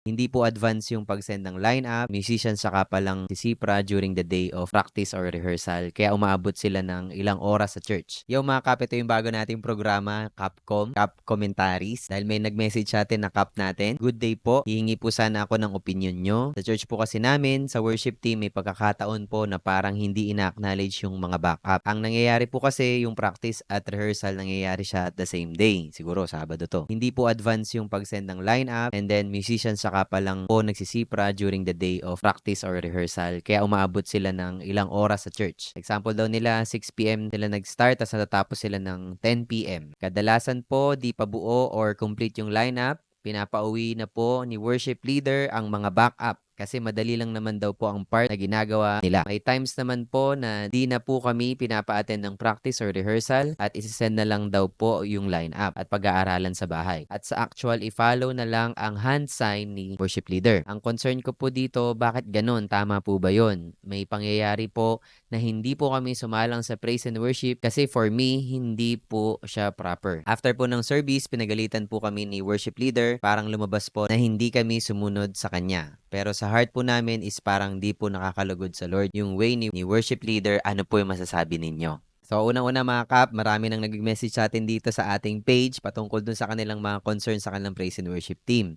Hindi po advance yung pag-send ng lineup. Musician saka palang sisipra during the day of practice or rehearsal. Kaya umaabot sila ng ilang oras sa church. Yo mga kap, ito yung bago nating programa, Kap Commentaries. Dahil may nag-message sa atin na kap natin. Good day po. Hihingi po sana ako ng opinion nyo. Sa church po kasi namin, sa worship team, may pagkakataon po na parang hindi ina-acknowledge yung mga backup. Ang nangyayari po kasi yung practice at rehearsal nangyayari siya at the same day. Siguro Sabado to. Hindi po advance yung pag-send ng lineup, and then musicians saka pa lang po nagsisipra during the day of practice or rehearsal. Kaya umaabot sila ng ilang oras sa church. Example daw nila, 6 p.m. sila nag-start tapos natatapos sila ng 10 p.m. Kadalasan po di pa buo or complete yung lineup. Pinapauwi na po ni worship leader ang mga backup kasi madali lang naman daw po ang part na ginagawa nila. May times naman po na di na po kami pinapa-attend ng practice or rehearsal at isisend na lang daw po yung lineup at pag-aaralan sa bahay. At sa actual, i-follow na lang ang hand sign ni worship leader. Ang concern ko po dito, bakit ganun? Tama po ba yun? May pangyayari po na hindi po kami sumalang sa praise and worship kasi for me, hindi po siya proper. After po ng service, pinagalitan po kami ni worship leader. Parang lumabas po na hindi kami sumunod sa kanya. Pero sa heart po namin is parang di po nakakalugod sa Lord. Yung way ni worship leader, ano po yung masasabi ninyo? So, unang-una mga kap, marami nang nag-message sa atin dito sa ating page patungkol dun sa kanilang mga concerns sa kanilang praise and worship team.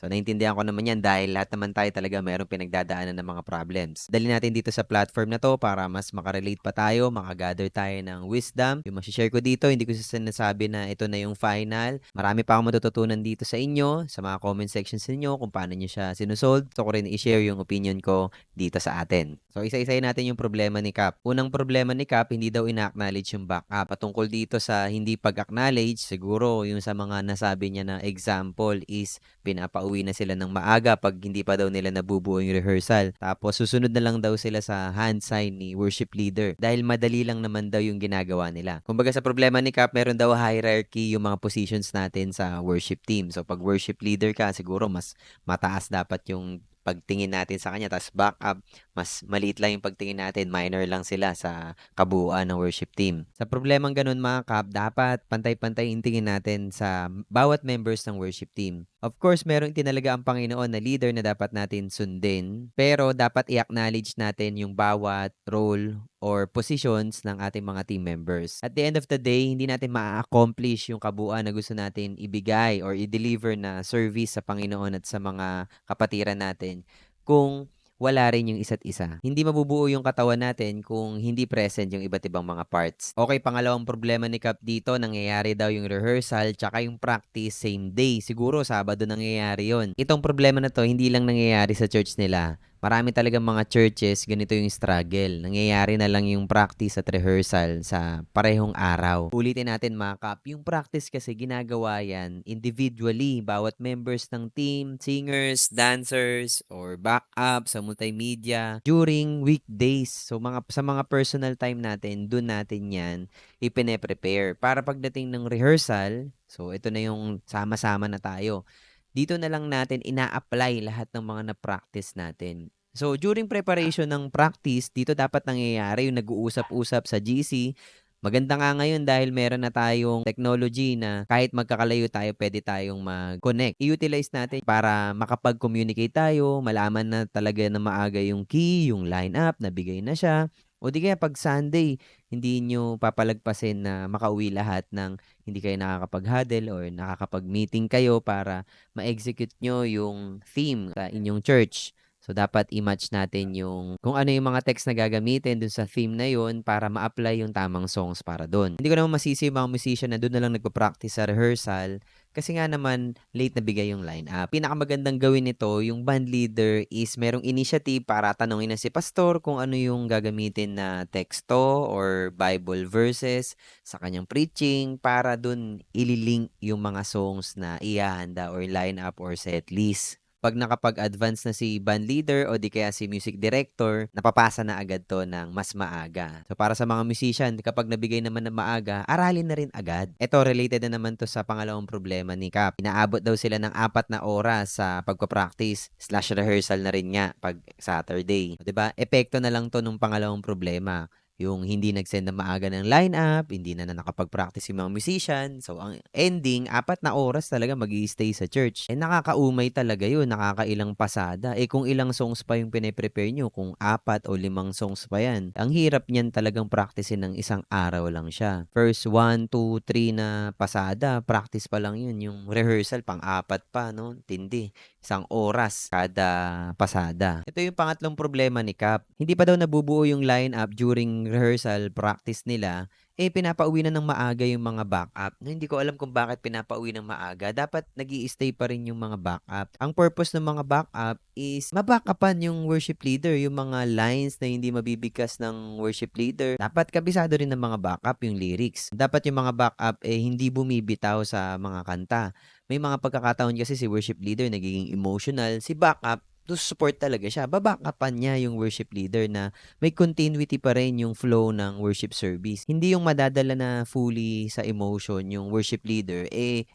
So, naintindihan ko naman yan dahil lahat naman tayo talaga mayroong pinagdadaanan ng mga problems. Dali natin dito sa platform na to para mas makarelate pa tayo, makagather tayo ng wisdom. Yung masishare ko dito, hindi ko sinasabi na ito na yung final. Marami pa akong matututunan dito sa inyo, sa mga comment sections ninyo, kung paano nyo siya sinusolve. So, ko rin i-share yung opinion ko dito sa atin. So, isa-isayin natin yung problema ni Cap. Unang problema ni Cap, hindi daw ina-acknowledge yung backup. Patungkol dito sa hindi pag-acknowledge, siguro yung sa mga nasabi niya na example is pinapauwi na sila ng maaga pag hindi pa daw nila nabubuo yung rehearsal. Tapos susunod na lang daw sila sa hand sign ni worship leader dahil madali lang naman daw yung ginagawa nila. Kumbaga sa problema ni Cap, meron daw hierarchy yung mga positions natin sa worship team. So pag worship leader ka, siguro mas mataas dapat yung pagtingin natin sa kanya. Tapos backup, mas maliit lang yung pagtingin natin. Minor lang sila sa kabuuan ng worship team. Sa problemang ganun mga kap, dapat pantay-pantay yung tingin natin sa bawat members ng worship team. Of course, merong tinalaga ang Panginoon na leader na dapat natin sundin. Pero dapat i-acknowledge natin yung bawat role or positions ng ating mga team members. At the end of the day, hindi natin ma-accomplish yung kabuuan na gusto natin ibigay or i-deliver na service sa Panginoon at sa mga kapatiran natin kung wala rin yung isa't isa. Hindi mabubuo yung katawan natin kung hindi present yung iba't ibang mga parts. Okay, pangalawang problema ni Cap dito, nangyayari daw yung rehearsal tsaka yung practice same day. Siguro Sabado nangyayari yon. Itong problema na to, hindi lang nangyayari sa church nila. Marami talagang mga churches, ganito yung struggle. Nangyayari na lang yung practice at rehearsal sa parehong araw. Ulitin natin mga kap, yung practice kasi ginagawa yan individually. Bawat members ng team, singers, dancers, or backup sa multimedia during weekdays. So sa mga personal time natin, dun natin yan ipine-prepare. Para pagdating ng rehearsal, so ito na yung sama-sama na tayo. Dito na lang natin ina-apply lahat ng mga na-practice natin. So, during preparation ng practice, dito dapat nangyayari yung nag-uusap-usap sa GC. Maganda nga ngayon dahil meron na tayong technology na kahit magkakalayo tayo, pwede tayong mag-connect. I-utilize natin para makapag-communicate tayo, malaman na talaga na maaga yung key, yung lineup, nabigay na siya. O di kaya pag Sunday, hindi nyo papalagpasin na makauwi lahat ng hindi kayo nakakapag-huddle or nakakapag-meeting kayo para ma-execute nyo yung theme sa inyong church. So, dapat i-match natin yung kung ano yung mga text na gagamitin dun sa theme na yun para ma-apply yung tamang songs para dun. Hindi ko naman masisi yung mga musician na dun na lang nagpa-practice sa rehearsal kasi nga naman late na bigay yung lineup. Pinakamagandang gawin nito, yung band leader is merong initiative para tanungin na si pastor kung ano yung gagamitin na teksto or Bible verses sa kanyang preaching para dun ililink yung mga songs na ihahanda or lineup or set list. Pag nakapag-advance na si band leader o di kaya si music director, napapasa na agad to ng mas maaga. So para sa mga musician, kapag nabigay naman ng maaga, aralin na rin agad. Ito related na naman to sa pangalawang problema ni Cap. Inaabot daw sila ng 4 na oras sa pagpa-practice/rehearsal na rin nga pag Saturday. O, diba? Epekto na lang to nung pangalawang problema. Yung hindi nag-send ng maaga ng lineup, hindi na nakapag-practice yung mga musician. So, ang ending, 4 na oras talaga mag-i-stay sa church. Nakakaumay talaga yun, nakakailang pasada. Kung ilang songs pa yung pine-prepare nyo, kung 4 o 5 songs pa yan, ang hirap niyan talagang practicein ng isang araw lang siya. First 1, 2, 3 na pasada, practice pa lang yun. Yung rehearsal, pang-4 pa, no? Tindi. 1 oras kada pasada. Ito yung pangatlong problema ni Cap. Hindi pa daw nabubuo yung lineup during rehearsal practice nila. Pinapauwi na ng maaga yung mga backup. No, hindi ko alam kung bakit pinapauwi ng maaga. Dapat nag-i-stay pa rin yung mga backup. Ang purpose ng mga backup is mabackupan yung worship leader. Yung mga lines na hindi mabibigkas ng worship leader. Dapat kabisado rin ng mga backup yung lyrics. Dapat yung mga backup hindi bumibitaw sa mga kanta. May mga pagkakataon kasi si worship leader nagiging emotional. Si backup, to support talaga siya. Babackupan niya yung worship leader na may continuity pa rin yung flow ng worship service. Hindi yung madadala na fully sa emotion yung worship leader,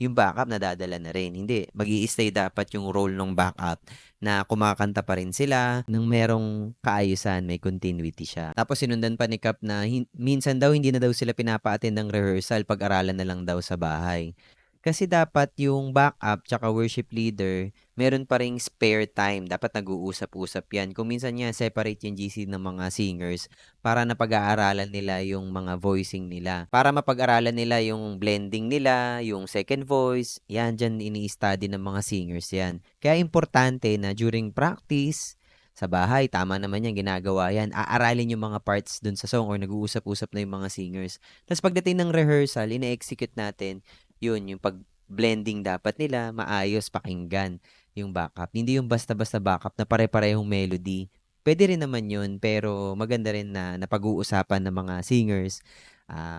yung backup nadadala na rin. Hindi. Mag-i-stay dapat yung role ng backup na kumakanta pa rin sila nang merong kaayusan, may continuity siya. Tapos sinundan pa ni Cap na minsan daw hindi na daw sila pinapa-attend ng rehearsal, pag-aralan na lang daw sa bahay. Kasi dapat yung backup tsaka worship leader, meron pa ring spare time. Dapat nag-uusap-usap yan. Kung minsan nga, separate yung GC ng mga singers para napag-aaralan nila yung mga voicing nila. Para mapag-aralan nila yung blending nila, yung second voice. Yan, dyan ini-study ng mga singers yan. Kaya importante na during practice, sa bahay, tama naman yan, ginagawa yan. Aaralin yung mga parts dun sa song or nag-uusap-usap na yung mga singers. Tapos pagdating ng rehearsal, ine-execute natin yun, yung pag-blending dapat nila, maayos pakinggan yung backup. Hindi yung basta-basta backup na pare-parehong melody. Pwede rin naman yun, pero maganda rin na napag-uusapan ng mga singers,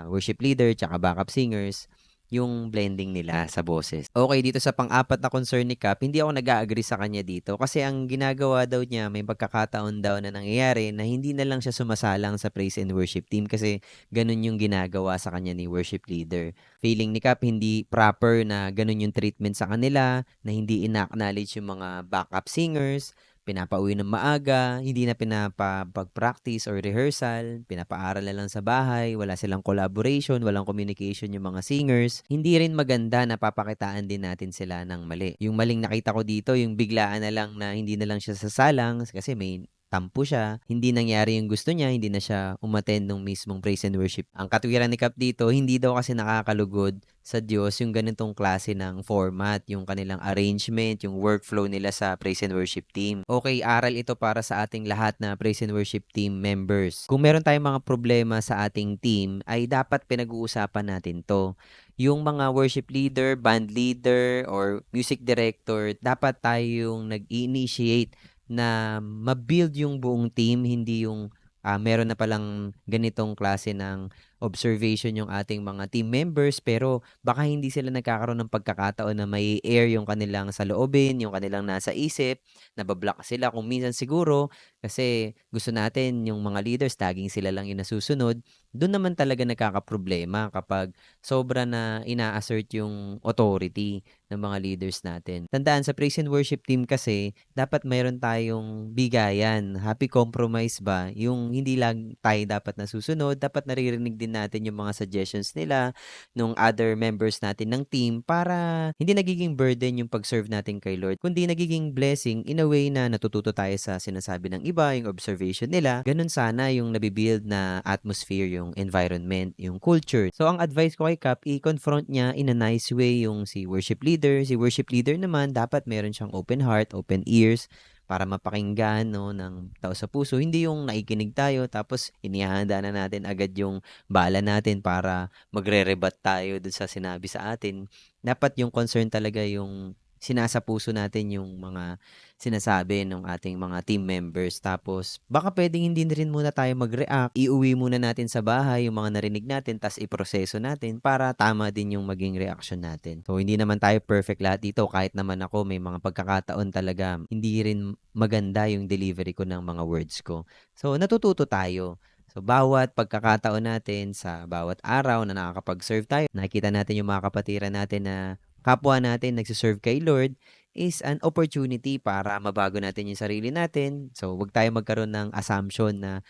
worship leader, tsaka backup singers, yung blending nila sa boses. Okay, dito sa pang-apat na concern ni Cap, hindi ako nag-a-agree sa kanya dito kasi ang ginagawa daw niya, may pagkakataon daw na nangyayari na hindi na lang siya sumasalang sa praise and worship team kasi ganun yung ginagawa sa kanya ni worship leader. Feeling ni Cap, hindi proper na ganun yung treatment sa kanila, na hindi ina-acknowledge yung mga backup singers, pinapauwi ng maaga, hindi na pinapapag-practice or rehearsal, pinapaaral na lang sa bahay, wala silang collaboration, walang communication yung mga singers. Hindi rin maganda na papakitaan din natin sila ng mali. Yung maling nakita ko dito, yung biglaan na lang na hindi na lang siya sasalang kasi may tampo siya, hindi nangyari yung gusto niya, hindi na siya umattend ng mismong praise and worship. Ang katwiran ni Cap dito, hindi daw kasi nakakalugod sa Diyos yung ganitong klase ng format, yung kanilang arrangement, yung workflow nila sa praise and worship team. Okay, aral ito para sa ating lahat na praise and worship team members. Kung meron tayong mga problema sa ating team, ay dapat pinag-uusapan natin to. Yung mga worship leader, band leader, or music director, dapat tayong nag-initiate na ma-build yung buong team, hindi yung meron na palang ganitong klase ng observation yung ating mga team members pero baka hindi sila nagkakaroon ng pagkakataon na may air yung kanilang saloobin, yung kanilang nasa isip, nabablock sila kung minsan siguro kasi gusto natin yung mga leaders, laging sila lang yung nasusunod. Doon naman talaga nagkakaproblema kapag sobra na ina-assert yung authority ng mga leaders natin. Tandaan sa praise and worship team kasi dapat mayroon tayong bigayan, happy compromise ba? Yung hindi lang tayo dapat nasusunod, dapat naririnig din natin yung mga suggestions nila nung other members natin ng team para hindi nagiging burden yung pag-serve natin kay Lord, kundi nagiging blessing in a way na natututo tayo sa sinasabi ng iba, yung observation nila. Ganun sana yung nabibuild na atmosphere, yung environment, yung culture. So, ang advice ko kay Cap, i-confront niya in a nice way yung si worship leader. Si worship leader naman, dapat meron siyang open heart, open ears, para mapakinggan no, ng tao sa puso. Hindi yung nakikinig tayo tapos inihahanda na natin agad yung bala natin para magre-rebat tayo dun sa sinabi sa atin. Dapat yung concern talaga yung sinasa puso natin yung mga sinasabi ng ating mga team members. Tapos, baka pwedeng hindi na rin muna tayo mag-react. Iuwi muna natin sa bahay yung mga narinig natin, tas iproseso natin para tama din yung maging reaction natin. So, hindi naman tayo perfect lahat dito. Kahit naman ako, may mga pagkakataon talaga, hindi rin maganda yung delivery ko ng mga words ko. So, natututo tayo. So, bawat pagkakataon natin sa bawat araw na nakakapag-serve tayo, nakikita natin yung mga kapatiran natin na kapwa natin nagsiserve kay Lord is an opportunity para mabago natin yung sarili natin. So, wag tayo magkaroon ng assumption na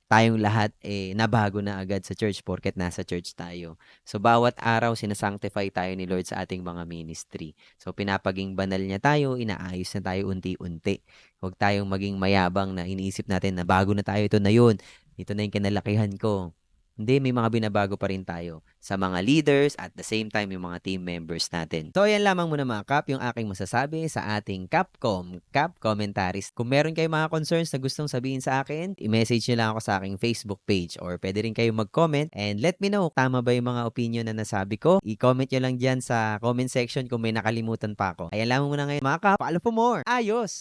tayong lahat nabago na agad sa church porket nasa church tayo. So bawat araw sinasanctify tayo ni Lord sa ating mga ministry. So pinapaging banal niya tayo, inaayos na tayo unti-unti. Huwag tayong maging mayabang na iniisip natin na bago na tayo, ito na yun. Ito na yung kinalakihan ko. Hindi, may mga binabago pa rin tayo sa mga leaders at the same time yung mga team members natin. So, yan lamang muna mga Kap, yung aking masasabi sa ating Capcom, Cap Commentaries. Kung meron kayong mga concerns na gustong sabihin sa akin, i-message nyo lang ako sa aking Facebook page or pwede rin kayong mag-comment and let me know tama ba yung mga opinion na nasabi ko. I-comment nyo lang dyan sa comment section kung may nakalimutan pa ako. Ayan lamang muna ngayon mga Kap, follow for more. Ayos!